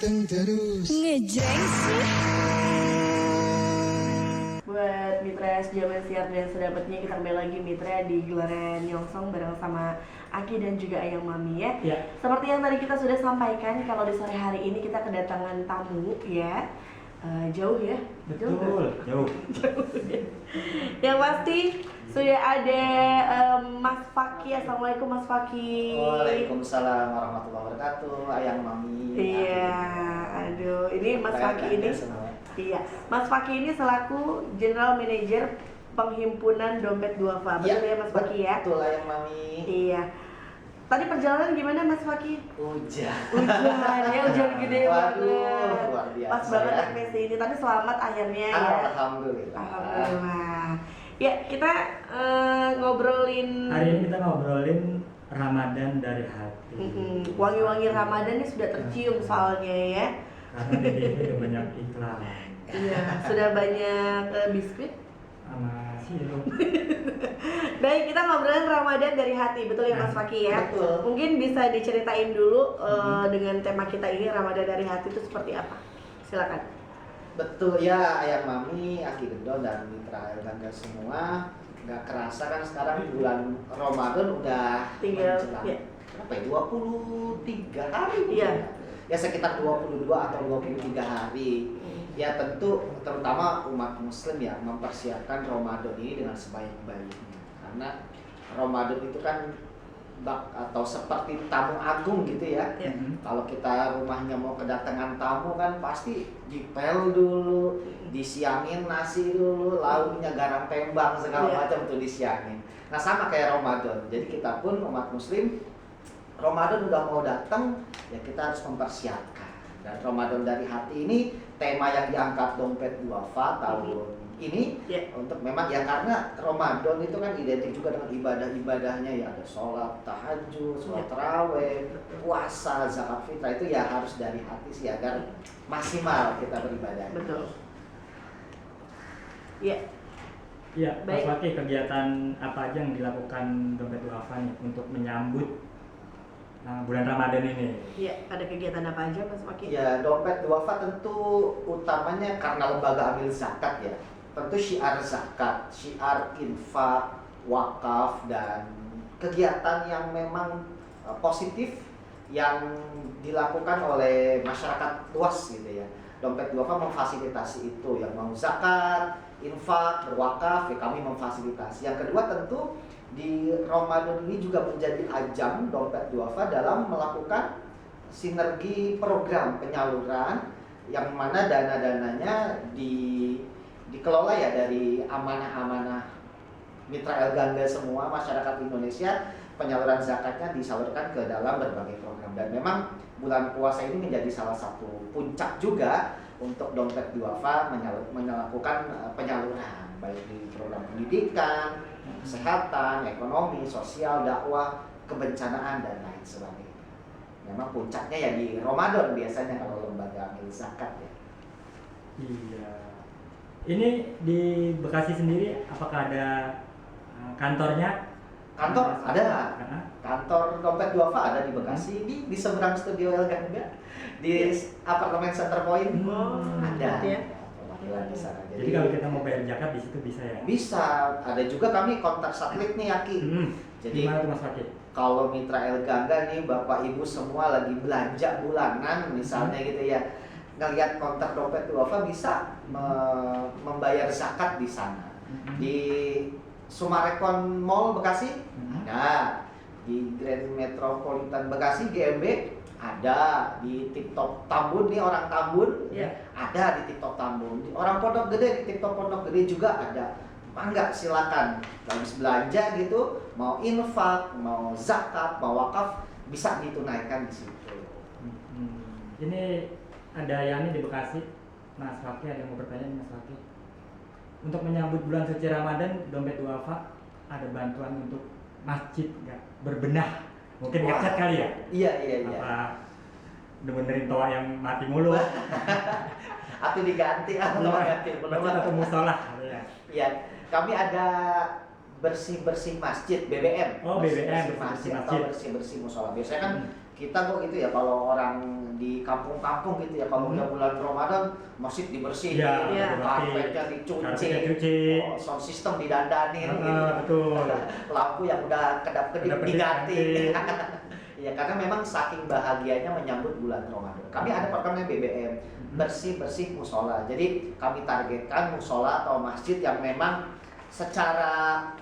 ganteng terus. Ngejreng sih. Buat Mitra Jaman Siap dan Sedapatnya, kita kembali lagi Mitra di gelaran Nyongsong bareng sama Aki dan juga Ayang Mami ya. Seperti yang tadi kita sudah sampaikan, kalau di sore hari ini kita kedatangan tamu ya. Jauh ya? Betul, jauh. Yang pasti sudah ada Mas Faki. Assalamualaikum Mas Faki. Waalaikumsalam warahmatullahi wabarakatuh. Ayang Mami. Iya, aduh, ini Mas Faki ini. Iya, Mas Faki ini selaku General Manager Penghimpunan Dompet Duafa. Betul ya Mas Faki ya? Betul Ayang Mami. Iya. Tadi perjalanan gimana Mas Faki? Hujan Ya hujan gede banget. Luar biasa. Pas banget FPC ini, tapi selamat akhirnya ya. Alhamdulillah. Alhamdulillah. Ya, kita ngobrolin Hari ini kita ngobrolin Ramadan dari hati. Wangi-wangi Ramadan ini sudah tercium soalnya ya. Karena di TV udah banyak iklan Iya, sudah banyak biskuit sama sirup. Baik, kita ngobrolin Ramadan dari hati, betul ya Mas Faki ya? Betul. Mungkin bisa diceritain dulu dengan tema kita ini, Ramadan dari hati itu seperti apa? Silakan. Betul ya Ayang Mami, Aki Gendon dan Mitra Elganda semua. Nggak kerasa kan sekarang bulan Ramadan udah Tinggal, menjelang ya. berapa ya? 23 hari mungkin Iya. ya sekitar 22 atau 23 hari. Ya tentu terutama umat muslim ya mempersiapkan Ramadan ini dengan sebaik-baiknya. Karena Ramadan itu kan atau seperti tamu agung gitu ya. Ya. Kalau kita rumahnya mau kedatangan tamu kan pasti dipel dulu, disiangin nasi dulu, lauknya garam tembang segala Ya. macam tuh disiangin. Nah sama kayak Ramadan. Jadi kita pun umat muslim Ramadan udah mau datang ya kita harus mempersiapkan. Dan Ramadan dari hati ini tema yang diangkat Dompet Duafa tahun ini untuk memang ya karena Ramadan itu kan identik juga dengan ibadah-ibadahnya ya, ada sholat tahajud, sholat taraweh, puasa, zakat fitrah itu ya harus dari hati sih agar maksimal kita beribadah. Betul. Iya. Iya, Mas Baik. Faki, kegiatan apa aja yang dilakukan Dompet Duafa nih untuk menyambut bulan Ramadan ini? Iya, ada kegiatan apa aja Mas Faki? Ya, Dompet Duafa tentu utamanya karena lembaga amil zakat ya. Tentu syiar zakat, syiar infak, wakaf dan kegiatan yang memang positif yang dilakukan oleh masyarakat luas gitu ya. Dompet Duafa memfasilitasi itu, yang mau zakat, infak, berwakaf ya kami memfasilitasi. Yang kedua tentu di Ramadan ini juga menjadi ajang Dompet Duafa dalam melakukan sinergi program penyaluran yang mana dana-dananya dikelola ya dari amanah-amanah Mitra Elganda semua masyarakat Indonesia. Penyaluran zakatnya disalurkan ke dalam berbagai program dan memang bulan puasa ini menjadi salah satu puncak juga untuk Dompet Duafa melakukan penyaluran baik di program pendidikan, kesehatan, ekonomi, sosial, dakwah, kebencanaan dan lain sebagainya. Memang puncaknya ya di Ramadan biasanya kalau lembaga amil zakat ya. Iya. Ini di Bekasi sendiri apakah ada kantornya? Kantor ada. Karena Kantor Dompet Duafa ada di Bekasi, di seberang studio Elganda, di apartemen Center Point ada. Ya. Perwakilan di sana. jadi kalau kita mau bayar zakat di situ bisa ya? Bisa, ada juga kami kontak satelit nih Aki. Jadi gimana tuh Mas Faki? kalau Mitra Elganda nih Bapak Ibu semua lagi belanja bulanan misalnya gitu ya, ngelihat kontak Dompet Duafa bisa membayar zakat di sana. Di Sumarekon Mall Bekasi ada, di Grand Metropolitan Bekasi GMB ada, di TikTok Tambun nih orang Tambun ada di TikTok Tambun, di orang Pondok Gede di TikTok Pondok Gede juga ada. Mangga silakan, habis belanja gitu, mau infak, mau zakat, mau wakaf bisa ditunaikan di situ. Ini ada Yani di Bekasi, Mas Faki ada yang mau bertanya nih Mas Faki. Untuk menyambut bulan suci Ramadan, Dompet Duafa ada bantuan untuk masjid nggak berbenah? Mungkin ngecat kali ya? Iya. Apa udah benerin toa yang mati mulu? Atau diganti atau ganti Masjid atau musola? Iya, kami ada bersih-bersih masjid BBM. Oh, BBM, bersih masjid bersih atau masjid. bersih-bersih musola. Biasanya kan kita kok gitu ya, kalau orang di kampung-kampung gitu ya, kalau udah bulan Ramadan masjid dibersihin, karpetnya dicuci, sound system didandanin, gitu. Betul. Lampu yang udah kedap-kedip diganti. Ya karena memang saking bahagianya menyambut bulan Ramadan. Kami ada programnya BBM, bersih-bersih musola. Jadi kami targetkan musola atau masjid yang memang secara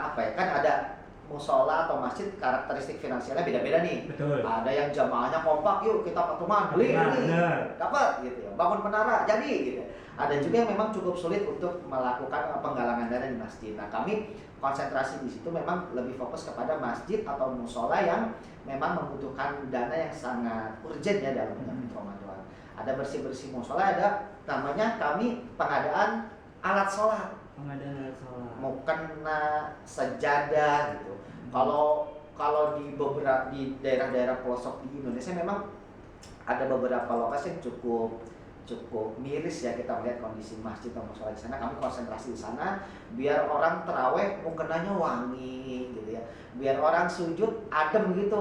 apa ya, kan ada musola atau masjid karakteristik finansialnya beda-beda nih. Betul. Ada yang jamaahnya kompak, yuk kita patungan beli ini, dapat gitu ya, bangun menara jadi gitu. Ada juga yang memang cukup sulit untuk melakukan penggalangan dana di masjid. Nah kami konsentrasi di situ memang lebih fokus kepada masjid atau musola yang memang membutuhkan dana yang sangat urgent ya dalam menyambut Ramadan. Ada bersih-bersih musola, ada namanya kami pengadaan alat sholat. Mukena, sejadah gitu. Kalau di daerah-daerah pelosok di Indonesia memang ada beberapa lokasi yang cukup miris ya, kita melihat kondisi masjid atau musola di sana. Kami konsentrasi di sana biar orang terawih mukenanya wangi gitu ya. Biar orang sujud adem gitu,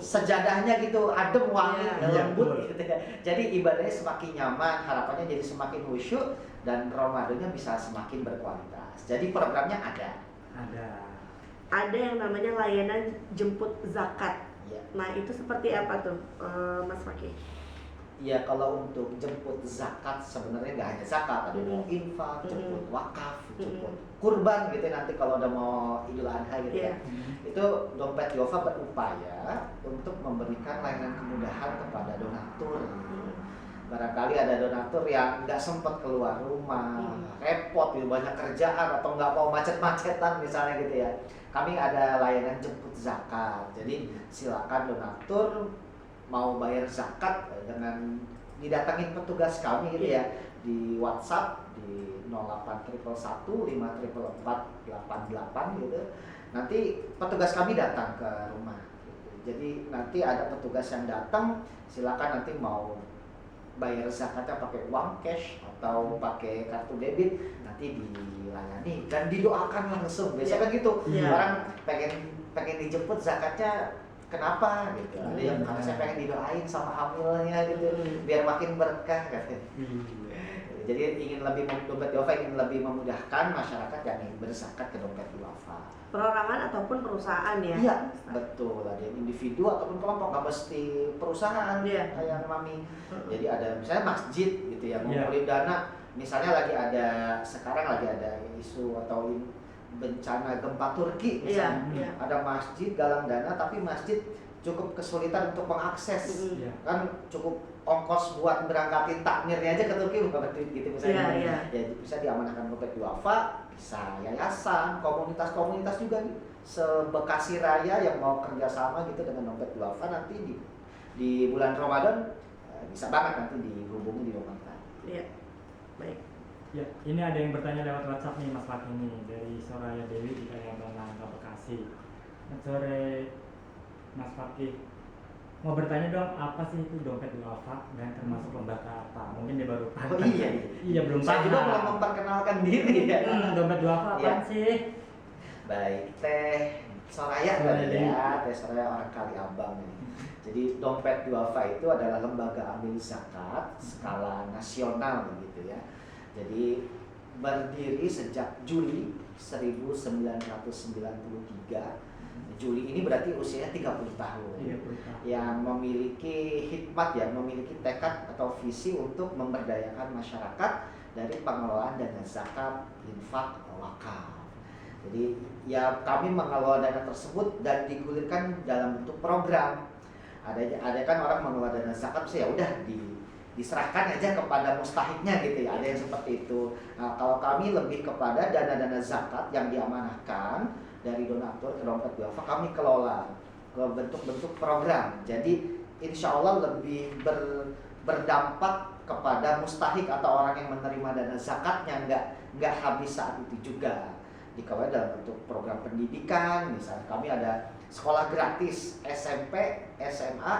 sejadahnya gitu adem, wangi, lembut gitu ya. Jadi ibadahnya semakin nyaman, harapannya jadi semakin khusyuk dan Ramadannya bisa semakin berkualitas. Jadi programnya ada yang namanya layanan jemput zakat. Ya. Nah itu seperti apa tuh, Mas Fakih? Ya kalau untuk jemput zakat sebenarnya nggak hanya zakat, ada mau infak, jemput wakaf, jemput kurban gitu nanti kalau udah mau Idul Adha gitu ya. Itu Dompet Duafa berupaya untuk memberikan layanan kemudahan kepada donatur. Barangkali ada donatur yang nggak sempat keluar rumah, repot gitu, banyak kerjaan atau nggak mau macet-macetan misalnya gitu ya. Kami ada layanan jemput zakat. Jadi silakan donatur mau bayar zakat dengan didatangin petugas kami gitu ya, di WhatsApp di 08111 gitu. Nanti petugas kami datang ke rumah gitu. Jadi nanti ada petugas yang datang, silakan nanti mau bayar zakatnya pakai uang cash atau pakai kartu debit, nanti dilayani dan didoakan langsung. Biasanya kan gitu, orang pengen dijemput zakatnya kenapa gitu. Ada yang saya pengen didoain sama hamilnya gitu, biar makin berkah katanya. Jadi Dompet Duafa ingin lebih memudahkan masyarakat yang ingin berzakat ke Dompet Duafa. Perorangan ataupun perusahaan ya? Iya, betul. Ada yang individu ataupun kelompok, nggak mesti perusahaan kayak Mami. Jadi ada misalnya masjid gitu ya, ngumpulin dana. Misalnya sekarang lagi ada isu atau bencana gempa Turki misalnya. Ada masjid galang dana, tapi masjid cukup kesulitan untuk mengakses. Kan cukup ongkos buat berangkatin takmirnya aja ke Turki bukan gitu misalnya. Ya bisa diamanahkan Dompet Duafa, bisa yayasan, komunitas-komunitas juga nih. Se-Bekasi Raya yang mau kerjasama gitu dengan Dompet Duafa nanti di bulan Ramadan bisa banget nanti dihubungi di rumah kita. Iya. Baik. Ya, ini ada yang bertanya lewat WhatsApp nih Mas Fakih ini dari Soraya Dewi di Kalimantan Langka Bekasi. Selamat sore Mas Fakih. Mau bertanya dong, apa sih itu Dompet Duafa dan termasuk lembaga apa? Mungkin dia baru paham. Iya belum paham. Saya juga belum memperkenalkan diri ya. Dompet Duafa apaan sih? Baik, Teh Soraya tadi ya, Teh Soraya orang Kali Abang ini. Jadi Dompet Duafa itu adalah lembaga amil zakat skala nasional gitu ya. Jadi berdiri sejak Juli 1993. Juli ini berarti usianya 30 tahun. Yang memiliki hikmat ya, memiliki tekad atau visi untuk memberdayakan masyarakat dari pengelolaan dana zakat, infak, wakaf. Jadi ya kami mengelola dana tersebut dan digulirkan dalam bentuk program. Ada kan orang mengelola dana zakat ya udah diserahkan aja kepada mustahiknya gitu ya, ada yang seperti itu. Nah kalau kami lebih kepada dana-dana zakat yang diamanahkan dari donatur ke Dompet Duafa, kami kelola ke bentuk-bentuk program. Jadi insya Allah lebih berdampak kepada mustahik atau orang yang menerima dana zakatnya, nggak habis saat itu juga. Dikelola dalam bentuk program pendidikan, misalnya kami ada sekolah gratis SMP, SMA,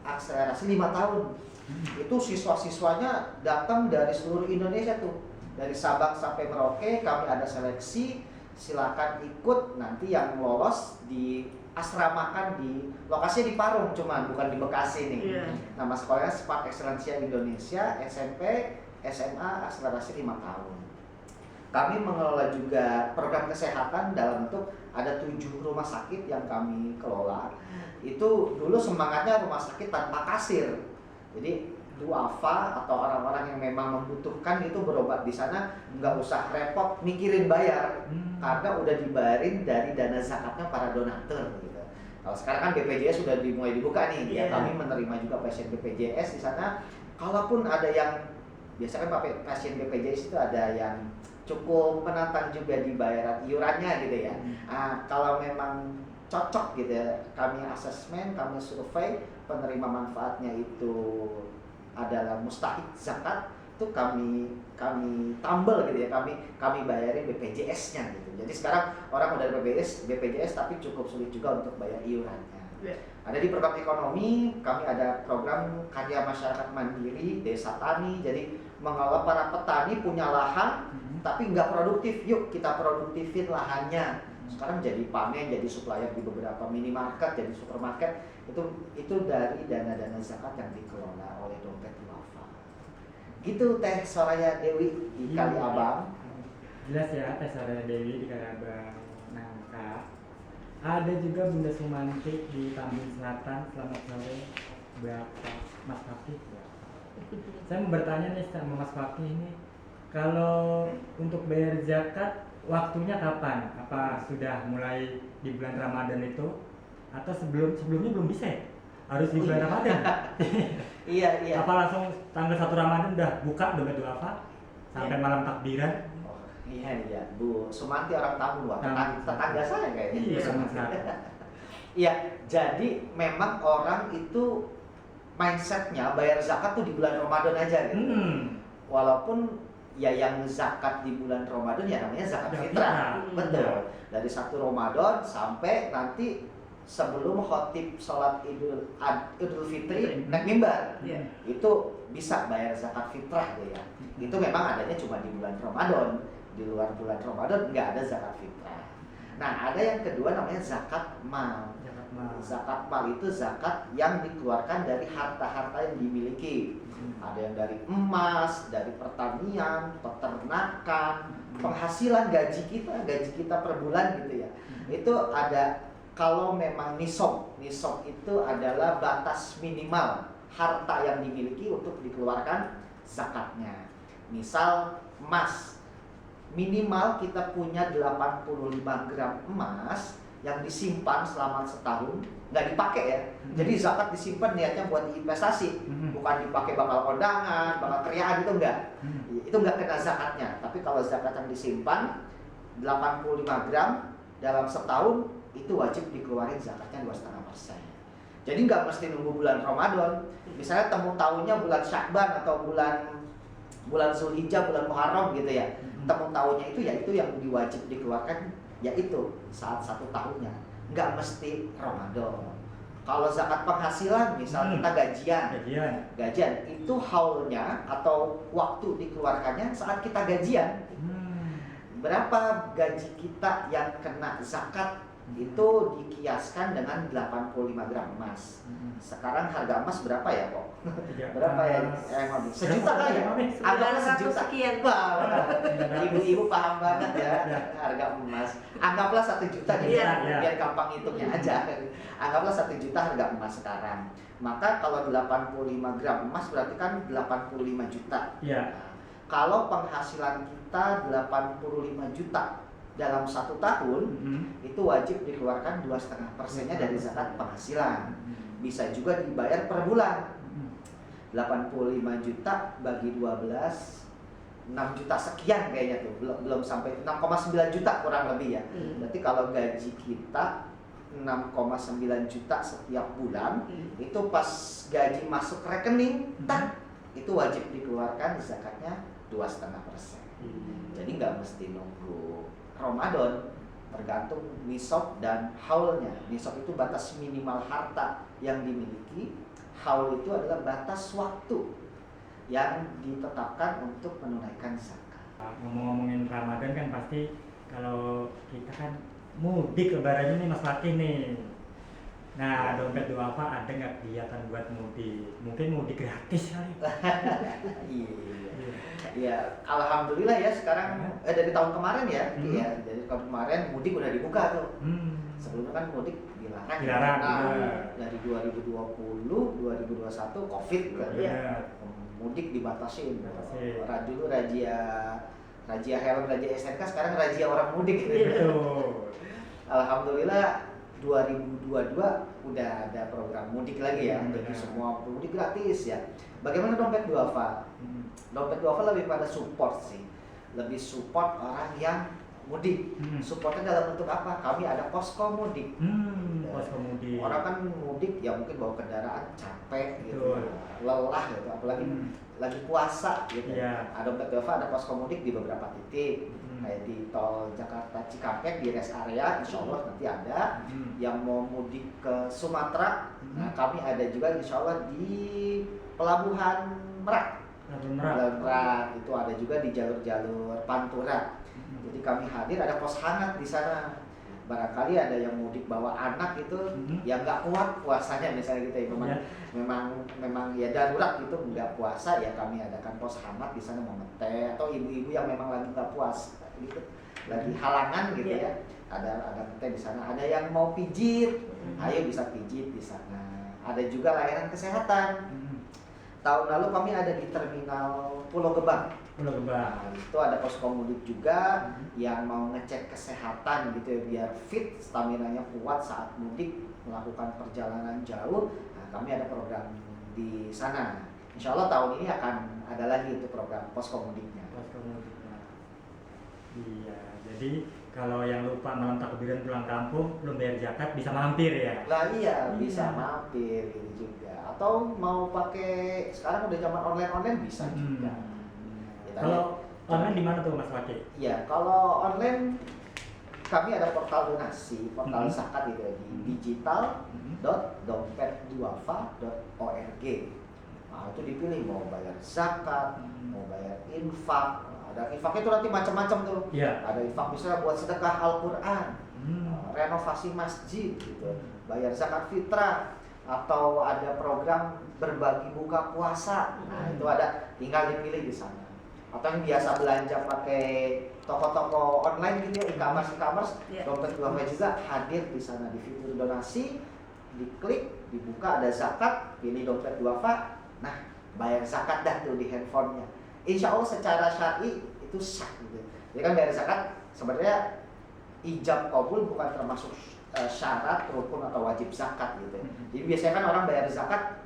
akselerasi 5 tahun. Itu siswa-siswanya datang dari seluruh Indonesia tuh, dari Sabang sampai Merauke. Kami ada seleksi, silakan ikut, nanti yang lolos asramakan di lokasinya di Parung, cuman bukan di Bekasi nih. Nama sekolahnya Spark Excellencia Indonesia, SMP, SMA, akselerasi 5 tahun. Kami mengelola juga program kesehatan dalam bentuk ada 7 rumah sakit yang kami kelola. Itu dulu semangatnya rumah sakit tanpa kasir. Jadi duafa atau orang-orang yang memang membutuhkan itu berobat di sana nggak usah repot mikirin bayar karena udah dibayarin dari dana zakatnya para donatur gitu. Kalau sekarang kan BPJS sudah dimulai dibuka nih, ya kami menerima juga pasien BPJS di sana. Kalaupun ada yang biasanya pasien BPJS itu ada yang cukup menantang juga di bayaran iurannya gitu ya. Kalau memang cocok gitu ya, kami asesmen, kami survei penerima manfaatnya itu adalah mustahik zakat, itu kami tambal gitu ya, kami bayarin BPJS-nya gitu. Jadi sekarang orang udah ada BPJS tapi cukup sulit juga untuk bayar iurannya. Ada di program ekonomi, kami ada program karya masyarakat mandiri, desa tani. Jadi mengelola para petani punya lahan tapi nggak produktif, yuk kita produktifin lahannya. Sekarang jadi panen, jadi supplier di beberapa minimarket, jadi supermarket. Itu dari dana-dana zakat yang dikelola oleh Dompet Duafa. Gitu Teh Soraya Dewi di Kali Abang. Jelas ya Teh Soraya Dewi di Kali Abang Nangka. Ada juga Bunda Sumanti di Tambun Selatan. Selamat sore Bapak Mas Fakih. Saya mau bertanya nih sama Mas Fakih ini, kalau untuk bayar zakat waktunya kapan? Apa sudah mulai di bulan Ramadan itu? Atau sebelumnya belum bisa ya? Harus di bulan Ramadan? Iya. Apa langsung tanggal 1 Ramadan udah buka Dompet Duafa sampai malam takbiran? Iya, Bu Sumanti orang Tambun, tetangga saya kayaknya. Iya, jadi memang orang itu mindsetnya bayar zakat tuh di bulan Ramadan aja gitu. Walaupun ya yang zakat di bulan Ramadan ya namanya zakat fitrah. Betul. Dari 1 Ramadan sampai nanti sebelum khotib sholat Idul Fitri naik mimbar. Itu bisa bayar zakat fitrah gitu ya. Itu memang adanya cuma di bulan Ramadan. Di luar bulan Ramadan nggak ada zakat fitrah. Nah, ada yang kedua namanya zakat mal. Zakat mal itu zakat yang dikeluarkan dari harta-harta yang dimiliki. Ada yang dari emas, dari pertanian, peternakan, penghasilan gaji kita per bulan gitu ya. Itu ada, kalau memang nisab itu adalah batas minimal harta yang dimiliki untuk dikeluarkan zakatnya. Misal emas, minimal kita punya 85 gram emas yang disimpan selama setahun, nggak dipakai ya. Jadi zakat disimpan niatnya buat diinvestasi, bukan dipakai bakal kondangan, bakal kriaan, itu enggak. Itu enggak kena zakatnya. Tapi kalau zakat yang disimpan 85 gram dalam setahun, itu wajib dikeluarin zakatnya 2,5%. Jadi nggak mesti nunggu bulan Ramadan. Misalnya temu tahunnya bulan Syakban atau bulan Zulhijjah, bulan Muharram gitu ya. Temu tahunnya itu ya itu yang diwajib dikeluarkan, yaitu saat 1 tahunnya, nggak mesti Ramadan. Kalau zakat penghasilan, misal kita gajian, itu haulnya atau waktu dikeluarkannya saat kita gajian. Berapa gaji kita yang kena zakat itu dikiaskan dengan 85 gram emas. Sekarang harga emas berapa ya kok? Berapa ya? Sejuta kan ya? Anggaplah sejuta. Ibu-ibu paham banget ya harga emas. Anggaplah 1 juta biar gampang hitungnya aja. Anggaplah 1 juta harga emas sekarang. Maka kalau 85 gram emas berarti kan 85 juta. Kalau penghasilan kita 85 juta dalam 1 tahun, itu wajib dikeluarkan 2,5%-nya dari zakat penghasilan. Bisa juga dibayar per bulan. 85 juta bagi 12, 6 juta sekian kayaknya tuh, belum sampai 6,9 juta kurang lebih ya. Berarti kalau gaji kita 6,9 juta setiap bulan, itu pas gaji masuk rekening, itu wajib dikeluarkan zakatnya 2,5%. Jadi nggak mesti nunggu Ramadan, tergantung nisab dan haulnya. Nisab itu batas minimal harta yang dimiliki, haul itu adalah batas waktu yang ditetapkan untuk menunaikan zakat. Ngomongin Ramadan kan pasti kalau kita kan mudik lebarannya nih Mas Fakih nih, Nah, dompet duafa ada nggak kegiatan buat mudik? Mungkin mudik gratis kali. Iya, alhamdulillah ya sekarang dari tahun kemarin ya, iya dari tahun kemarin mudik udah dibuka tuh. Sebelumnya kan mudik dilarang. Dari 2020, 2021 COVID kan ya. Mudik dibatasin. Dulu razia helm, razia SNK, sekarang razia orang mudik. Alhamdulillah 2022 udah ada program mudik lagi ya, jadi semua mudik gratis ya. Bagaimana dompet duafa? Dompet duafa lebih pada support sih, lebih support orang yang mudik. Supportnya dalam bentuk apa? Kami ada posko mudik. Posko mudik. Orang kan mudik ya mungkin bawa kendaraan capek gitu, lelah gitu, apalagi lagi puasa gitu. Ada dompet duafa, ada posko mudik di beberapa titik. Kayak di tol Jakarta Cikampek di rest area, insya Allah nanti ada. Yang mau mudik ke Sumatera, nah kami ada juga insya Allah di Pelabuhan Merak. Merak itu ada juga di jalur-jalur Pantura. Jadi kami hadir, ada pos hangat di sana. Barangkali ada yang mudik bawa anak itu yang nggak kuat puasanya misalnya gitu ya, memang ya darurat gitu nggak puasa ya, kami adakan pos hangat di sana mau ngeteh, atau ibu-ibu yang memang lagi nggak puas gitu, lagi halangan gitu ya, ada ngeteh di sana. Ada yang mau pijit, ayo bisa pijit di sana. Ada juga layanan kesehatan. Tahun lalu kami ada di terminal Pulau Gebang. Nah, itu ada posko mudik juga yang mau ngecek kesehatan gitu ya, biar fit, staminanya kuat saat mudik melakukan perjalanan jauh. Nah, kami ada program di sana. Insya Allah tahun ini akan ada lagi itu program posko mudiknya. Iya, jadi kalau yang lupa malam takbiran pulang kampung belum bayar zakat bisa mampir ya? Lah iya, bisa mampir ini juga. Atau mau pakai, sekarang udah zaman online bisa juga. Kalau online di mana tuh Mas Wakil? Iya, kalau online kami ada portal donasi, portal zakat gitu ya, di digital.dompetduafa.org. Nah, itu dipilih mau bayar zakat, mau bayar infak. Ada infaknya itu nanti macam-macam tuh. Ada infak misalnya buat sedekah Al-Quran, renovasi masjid gitu, bayar zakat fitrah, atau ada program berbagi buka puasa. Nah, itu ada, tinggal dipilih di sana. Atau yang biasa belanja pakai toko-toko online gitu ya, e-commerce, dompet duafa juga hadir di sana di fitur donasi, diklik, dibuka ada zakat, pilih dompet duafa, nah bayar zakat dah tuh di handphonenya. Insya Allah secara syar'i itu sah gitu. Jadi kan bayar zakat sebenarnya ijab qabul bukan termasuk syarat, rukun atau wajib zakat gitu. Jadi biasanya kan orang bayar zakat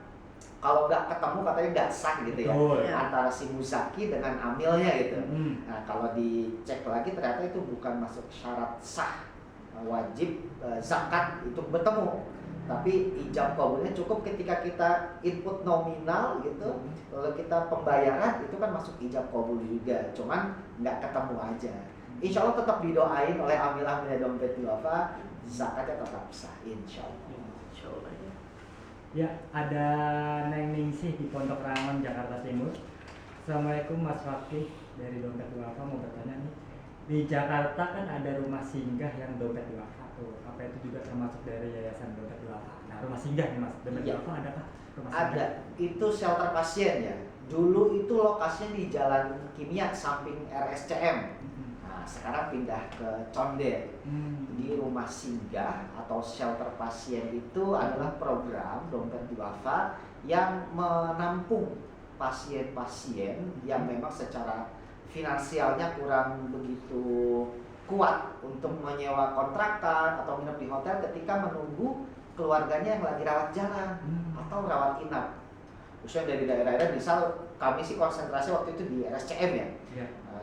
kalau nggak ketemu katanya nggak sah gitu ya, antara si muzaki dengan amilnya gitu. Nah kalau dicek lagi ternyata itu bukan masuk syarat sah wajib zakat itu bertemu, tapi ijab qabulnya cukup ketika kita input nominal gitu, lalu kita pembayaran itu kan masuk ijab qabul juga, cuman nggak ketemu aja. Insya Allah tetap didoain oleh amil-amilnya dompet duafa, zakatnya tetap sah insya Allah. Ya, ada Neng Ningsih di Pondok Rangon, Jakarta Timur. Assalamualaikum Mas Fakih, dari Dompet Duafa mau bertanya nih. Di Jakarta kan ada rumah singgah yang Dompet Duafa tuh. Apa itu juga termasuk dari Yayasan Dompet Duafa? Nah, rumah singgah nih Mas, Dompet Duafa adakah rumah singgah? Ada, itu shelter pasien ya. Dulu itu lokasinya di Jalan Kimia samping RSCM. Sekarang pindah ke Condet. Di rumah singgah atau shelter pasien itu adalah program dompet duafa yang menampung pasien-pasien yang memang secara finansialnya kurang begitu kuat untuk menyewa kontrakan atau menginap di hotel ketika menunggu keluarganya yang lagi rawat jalan atau rawat inap. Khususnya dari daerah-daerah, misal kami sih konsentrasi waktu itu di RSCM ya.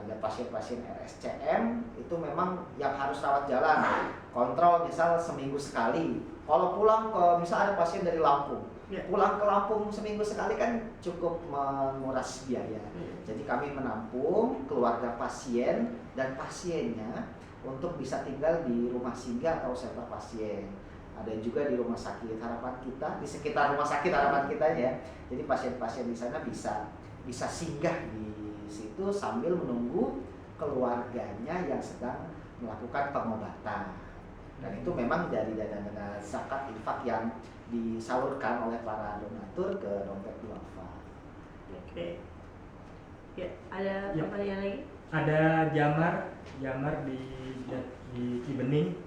Ada pasien-pasien RSCM itu memang yang harus rawat jalan, kontrol misal seminggu sekali. Kalau pulang ke, misal ada pasien dari Lampung, pulang ke Lampung seminggu sekali kan cukup menguras biaya. Jadi kami menampung keluarga pasien dan pasiennya untuk bisa tinggal di rumah singgah atau shelter pasien. Ada juga di rumah sakit harapan kita, di sekitar rumah sakit harapan kita ya. Jadi pasien-pasien di sana bisa singgah di situ sambil menunggu keluarganya yang sedang melakukan pengobatan. Dan itu memang dari dana-dana zakat infak yang disalurkan oleh para donatur ke dompet duafa. Oke. Ya, ada Ya. pertanyaan lagi? Ada Jamar di Cibening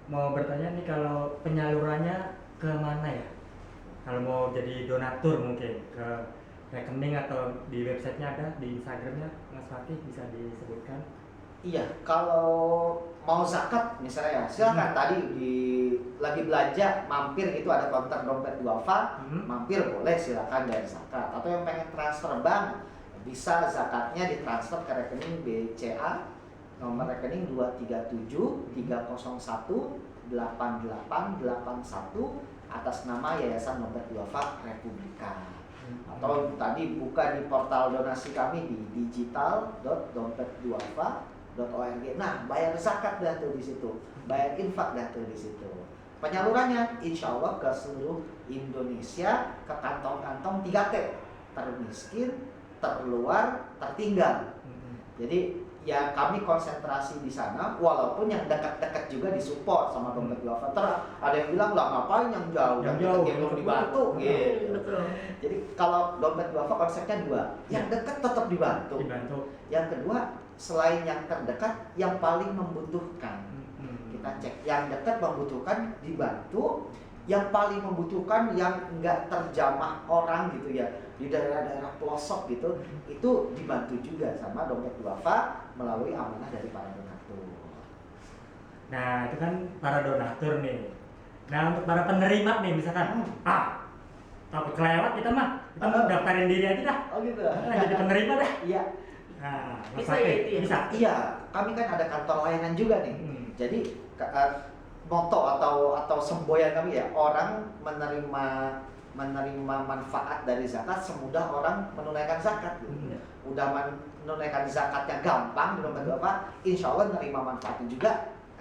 mau bertanya nih, kalau penyalurannya ke mana ya? Kalau mau jadi donatur mungkin ke rekening atau di websitenya ada, di Instagramnya Mas Fakih bisa disebutkan? Iya, kalau mau zakat misalnya ya, silakan tadi lagi belanja mampir gitu ada counter dompet duafa, mampir boleh silakan dari zakat. Atau yang pengen transfer bank bisa zakatnya ditransfer ke rekening BCA nomor rekening 237-301-8881 atas nama Yayasan Dompet Duafa Republika. Atau tadi buka di portal donasi kami di digital.dompetduafa.org. Nah, bayar zakat dah tuh di situ, bayar infak dah tuh di situ. Penyalurannya insya Allah ke seluruh Indonesia, ke kantong-kantong 3T, termiskin, terluar, tertinggal. Jadi ya kami konsentrasi di sana, walaupun yang dekat-dekat juga disupport sama dompet duafa. Ada yang bilang lah ngapain yang jauh, yang belum dibantu gitu. Betul. Jadi kalau dompet duafa konsepnya dua, yang dekat tetap dibantu. Yang kedua, selain yang terdekat, yang paling membutuhkan. Kita cek yang dekat membutuhkan dibantu, yang paling membutuhkan yang nggak terjamah orang gitu ya, di daerah-daerah pelosok gitu, itu dibantu juga sama dompet duafa melalui amanah dari para donatur. Nah, itu kan para donatur nih. Nah, untuk para penerima nih misalkan, takut kelewat kita mau daftarin diri aja dah. Oh gitu. Jadi penerima dah. Iya. Nah, Bisa ya itu ya? Bisa. Iya, kami kan ada kantor layanan juga nih. Jadi moto atau semboyan kami ya, orang menerima manfaat dari zakat semudah orang menunaikan zakat gitu. Udah menunaikan zakatnya gampang di dompet duafa, insya Allah menerima manfaatnya juga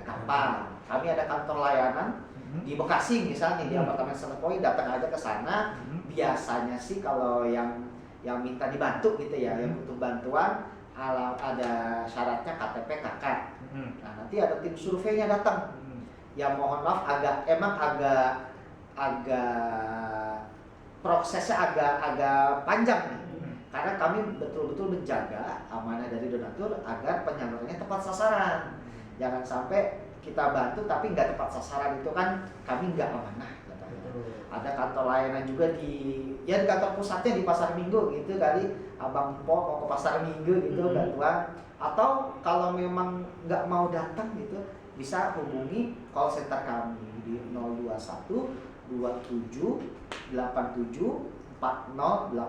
gampang. Kami ada kantor layanan di Bekasi misalnya, di apartemen Senepoi, datang aja ke sana. Biasanya sih kalau yang minta dibantu gitu ya, yang butuh bantuan, ada syaratnya KTP KK. Nah, nanti ada tim surveinya datang. Ya mohon maaf agak prosesnya agak panjang nih. Karena kami betul-betul menjaga amanah dari donatur agar penyalurannya tepat sasaran. Jangan sampai kita bantu tapi nggak tepat sasaran, itu kan kami nggak amanah. Ada kantor layanan juga di kantor pusatnya di Pasar Minggu gitu kali, Abang Po mau ke Pasar Minggu gitu bantuan. Atau kalau memang nggak mau datang gitu, bisa hubungi call center kami di 021 27 87 4080.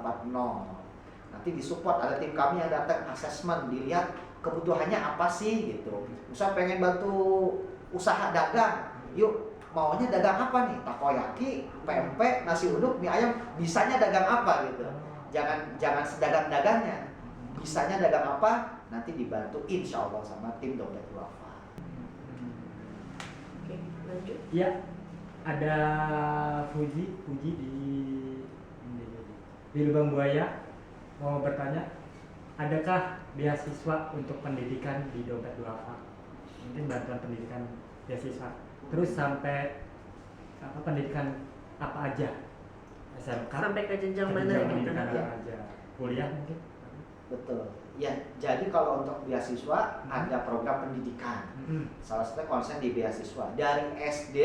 Nanti disupport, ada tim kami yang datang asesmen, dilihat kebutuhannya apa sih gitu. Misal pengen bantu usaha dagang, yuk maunya dagang apa nih? Takoyaki, pempek, nasi uduk, mie ayam, bisanya dagang apa gitu. Jangan sedagang-dagangnya, bisanya dagang apa, nanti dibantu insya Allah sama tim dompet duafa. Oke, lanjut. Iya, ada Fuji di Lubang Buaya mau bertanya, adakah beasiswa untuk pendidikan di dompet duafa? Mungkin bantuan pendidikan beasiswa. Terus sampai pendidikan apa aja? SMK sampai ke jenjang mana gitu? Pendidikan apa aja? Kuliah mungkin? Betul. Ya, jadi kalau untuk beasiswa ada program pendidikan. Salah satu konsen di beasiswa dari SD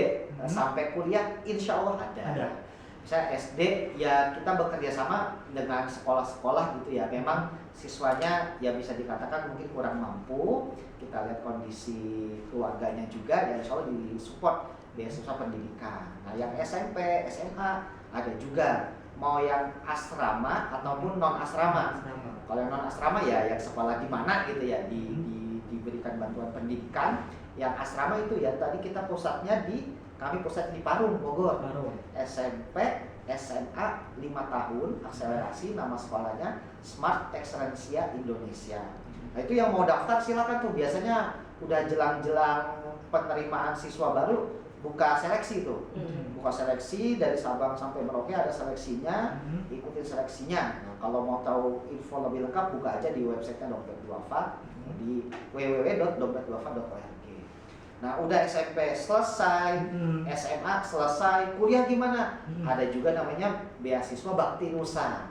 sampai kuliah, insya Allah ada. Misalnya SD ya kita bekerja sama dengan sekolah-sekolah gitu ya. Memang siswanya ya bisa dikatakan mungkin kurang mampu. Kita lihat kondisi keluarganya juga, dan insya Allah disupport beasiswa pendidikan. Nah, yang SMP, SMA ada juga. Mau yang asrama ataupun non asrama. Kalau yang non asrama ya yang sekolah di mana gitu ya, diberikan bantuan pendidikan. Yang asrama itu ya tadi kita kami pusat di Parung, Bogor. SMP, SMA 5 tahun akselerasi, nama sekolahnya Smart Excellencia Indonesia. Nah, itu yang mau daftar silakan tuh, biasanya udah jelang-jelang penerimaan siswa baru buka seleksi tuh. Buka seleksi dari Sabang sampai Merauke, ada seleksinya, ikutin seleksinya. Nah, kalau mau tahu info lebih lengkap buka aja di websitenya Dompet Duafa di www.dompetduafa.org. Nah, udah SMP selesai, SMA selesai, kuliah gimana? Ada juga namanya beasiswa Bakti Nusa.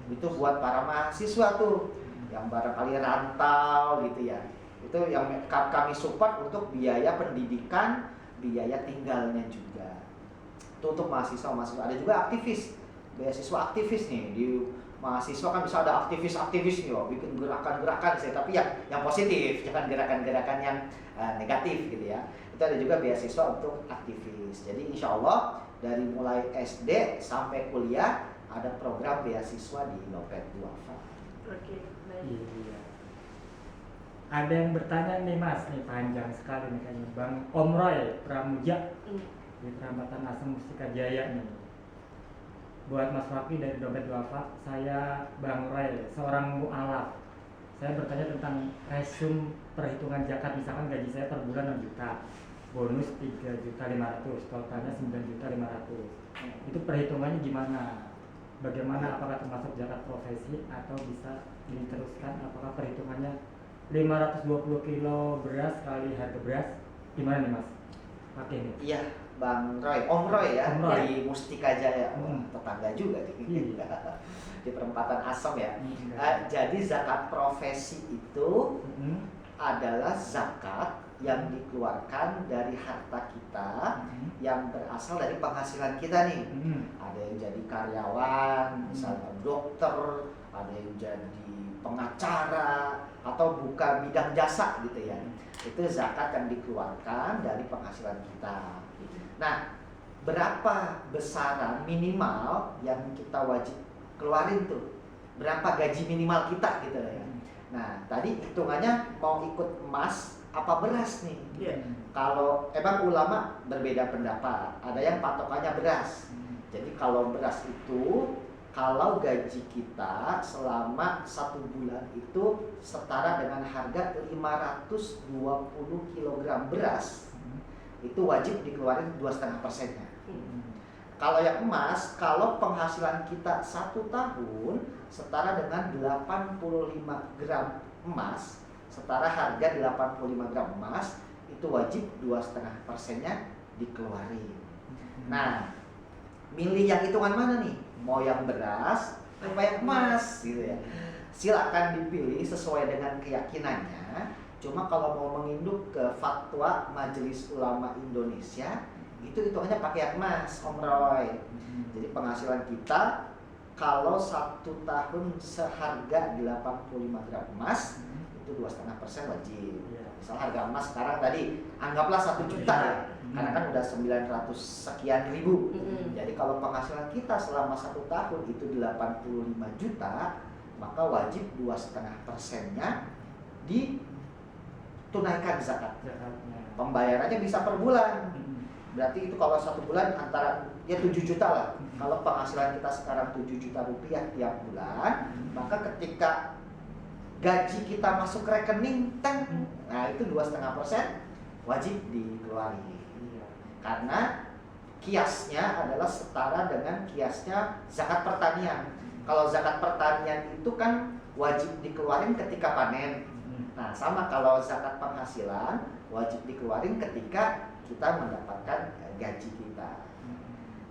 Itu buat para mahasiswa tuh yang barangkali rantau gitu ya. Itu yang kami support untuk biaya pendidikan, biaya tinggalnya juga. Itu untuk mahasiswa. Ada juga aktivis, beasiswa aktivis nih. Di mahasiswa kan bisa ada aktivis-aktivis nih, bikin gerakan-gerakan sih, tapi yang positif, jangan gerakan-gerakan yang negatif gitu ya. Itu ada juga beasiswa untuk aktivis. Jadi insya Allah dari mulai SD sampai kuliah ada program beasiswa di Dompet Duafa. Oke, baik. Iya. Ada yang bertanya nih Mas, nih panjang sekali nih kayaknya, Bang Om Roy Pramuja di Perambatan Asem Mustika Jaya nih. Buat Mas Fakih dari Dompet Duafa, saya Bang Roy, seorang mu'alaf. Saya bertanya tentang resume perhitungan zakat, misalkan gaji saya per bulan 6 juta, bonus 3.500.000, totalnya 9.500.000. Itu perhitungannya gimana? Bagaimana, apakah termasuk zakat profesi atau bisa diteruskan? Apakah perhitungannya 520 kilo beras kali harga beras? Gimana nih Mas? Pakai nih. Iya, Bang Roy, Om Roy ya, Om Roy. dari Mustika Jaya, tetangga juga nih, di perempatan Asem ya. Jadi zakat profesi itu adalah zakat yang dikeluarkan dari harta kita yang berasal dari penghasilan kita nih. Ada yang jadi karyawan, misalnya dokter, ada yang jadi pengacara atau buka bidang jasa gitu ya. Itu zakat yang dikeluarkan dari penghasilan kita. Nah, berapa besaran minimal yang kita wajib keluarin tuh? Berapa gaji minimal kita gitu ya. Nah, tadi hitungannya mau ikut emas apa beras nih? Kalau emang ulama berbeda pendapat. Ada yang patokannya beras. Jadi kalau beras itu, kalau gaji kita selama 1 bulan itu setara dengan harga 520 kg beras, itu wajib dikeluarin 2,5%-nya. Kalau yang emas, kalau penghasilan kita 1 tahun setara dengan 85 gram emas, setara harga 85 gram emas, itu wajib 2,5%-nya dikeluarin. Nah, milih yang hitungan mana nih? Mau yang beras apa yang emas gitu ya. Silakan dipilih sesuai dengan keyakinannya. Cuma kalau mau menginduk ke fatwa Majelis Ulama Indonesia, itu hitungannya pakai yang emas, Om Roy. Jadi penghasilan kita kalau 1 tahun seharga 85 gram emas, itu 2,5% wajib. Misal harga emas sekarang tadi anggaplah 1 juta ya, karena kan udah 900 sekian ribu. Jadi kalau penghasilan kita selama 1 tahun itu 85 juta, maka wajib 2,5%-nya ditunaikan zakatnya. Pembayarannya bisa per bulan. Berarti itu kalau 1 bulan antara ya 7 juta lah. Kalau penghasilan kita sekarang 7 juta rupiah tiap bulan, maka ketika gaji kita masuk rekening, nah itu 2,5% wajib dikeluarin. Karena kiasnya adalah setara dengan kiasnya zakat pertanian. Kalau zakat pertanian itu kan wajib dikeluarin ketika panen. Nah, sama kalau zakat penghasilan wajib dikeluarin ketika kita mendapatkan gaji kita.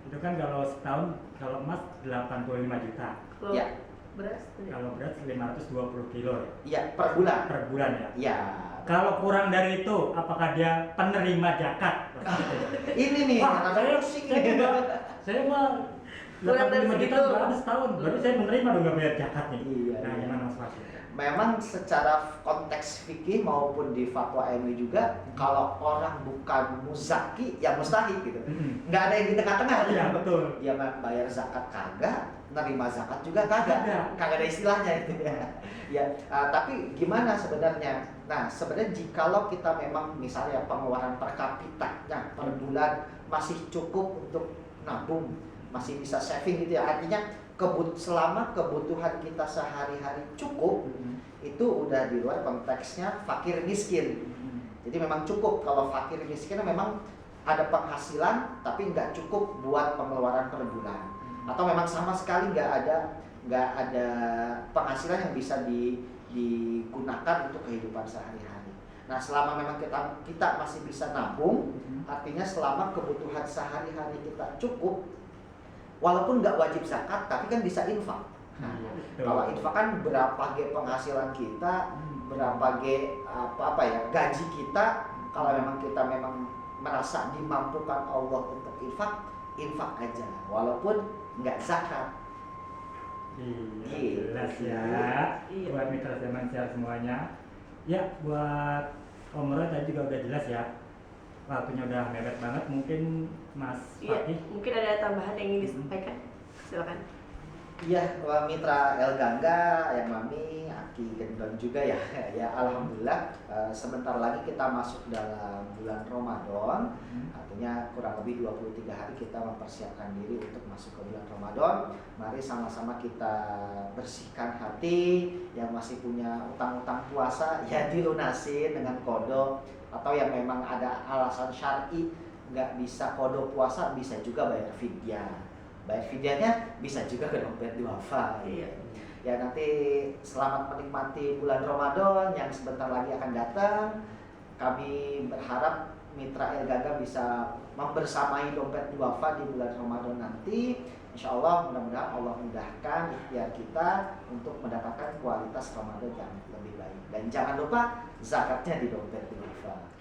Itu kan kalau setahun, kalau emas 85 juta. Ya. Beras? Kalau beras 520 kilo. Iya, per bulan. Per bulan ya. Iya. Kalau kurang dari itu, apakah dia penerima zakat? Ini nih, saya mah 85 juta nggak ada setahun, berarti saya menerima dong nggak bayar zakat nih. Iya. Nah, gimana Mas Fakih? Memang secara konteks fikih maupun di fatwa MUI juga, kalau orang bukan muzaki ya mustahik gitu. Nggak ada yang di tengah-tengah. Iya, betul. Dia bayar zakat kagak, nerima zakat juga kagak ada istilahnya itu ya. Ya, tapi gimana sebenarnya? Nah, sebenarnya jikalau kita memang misalnya pengeluaran per kapitanya per bulan masih cukup untuk nabung, masih bisa saving gitu ya. Artinya selama kebutuhan kita sehari-hari cukup, itu udah di luar konteksnya fakir miskin. Jadi memang cukup. Kalau fakir miskin memang ada penghasilan tapi nggak cukup buat pengeluaran per bulan, atau memang sama sekali nggak ada penghasilan yang bisa digunakan untuk kehidupan sehari-hari. Nah, selama memang kita masih bisa nabung, artinya selama kebutuhan sehari-hari kita cukup, walaupun nggak wajib zakat, tapi kan bisa infak. Nah, kalau infak kan berapa penghasilan kita, berapa gaji kita, kalau memang kita merasa dimampukan Allah untuk infak aja, walaupun nggak zakat. Iya, jelas ya. Buat mitra Semansiar semuanya. Ya, buat Om Roy tadi juga udah jelas ya. Waktunya udah mepet banget, mungkin Mas Fakih. Mungkin ada tambahan yang ingin disampaikan, silakan. Iya, mitra El Gangga, Ayang Mami, Aki Gendon juga ya. Ya alhamdulillah, sebentar lagi kita masuk dalam bulan Ramadan. Artinya kurang lebih 23 hari kita mempersiapkan diri untuk masuk ke bulan Ramadan. Mari sama-sama kita bersihkan hati. Yang masih punya utang-utang puasa ya dilunasin dengan qadha, atau yang memang ada alasan syar'i nggak bisa qadha puasa, bisa juga bayar fidyah. Bayar fidyahnya bisa juga ke dompet duafa. Ya nanti selamat menikmati bulan Ramadan yang sebentar lagi akan datang. Kami berharap mitra El Gangga bisa membersamai dompet duafa di bulan Ramadan nanti. Insya Allah mudah-mudahan Allah mudahkan ikhtiar kita untuk mendapatkan kualitas Ramadan yang lebih baik. Dan jangan lupa zakatnya di dompet duafa.